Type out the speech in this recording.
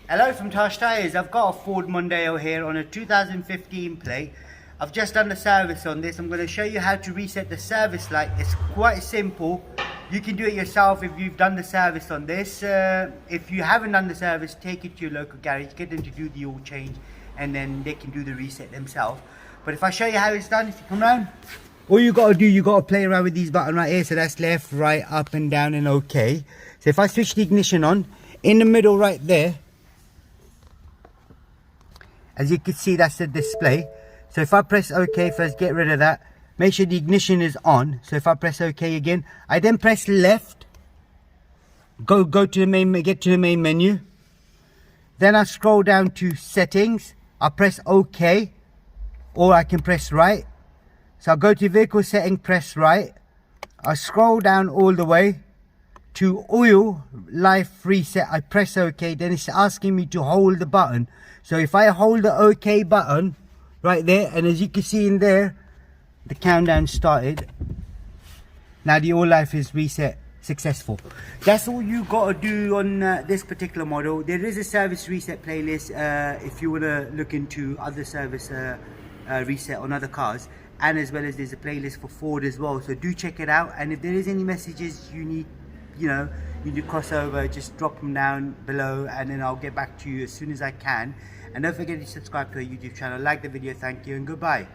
Hello from Tosh Tyres. I've got a Ford Mondeo here on a 2015 plate. I've just done the service on this. I'm going to show you how to reset the service light. It's quite simple. You can do it yourself if you've done the service on this. If you haven't done the service, take it to your local garage, get them to do the oil change, and then they can do the reset themselves. But if I show you how it's done, if you come round, all you got to do, you got to play around with these buttons right here. So that's left, right, up and down and OK. So if I switch the ignition on, in the middle right there, as you can see, that's the display. So if I press OK first, get rid of that. Make sure the ignition is on. So if I press OK again, I then press left. Go to the main, get to the main menu. Then I scroll down to settings. I press OK, or I can press right. So I'll go to vehicle setting, press right. I scroll down all the way to oil life reset. I press OK. Then it's asking me to hold the button. So if I hold the OK button right there, and as you can see in there, the countdown started. Now the oil life is reset successful. That's all you got to do on this particular model. There is a service reset playlist if you want to look into other service reset on other cars, and as well as there's a playlist for Ford as well. So do check it out, and if there is any messages you need, you need to cross over, just drop them down below and then I'll get back to you as soon as I can. And don't forget to subscribe to our YouTube channel, like the video, thank you and goodbye.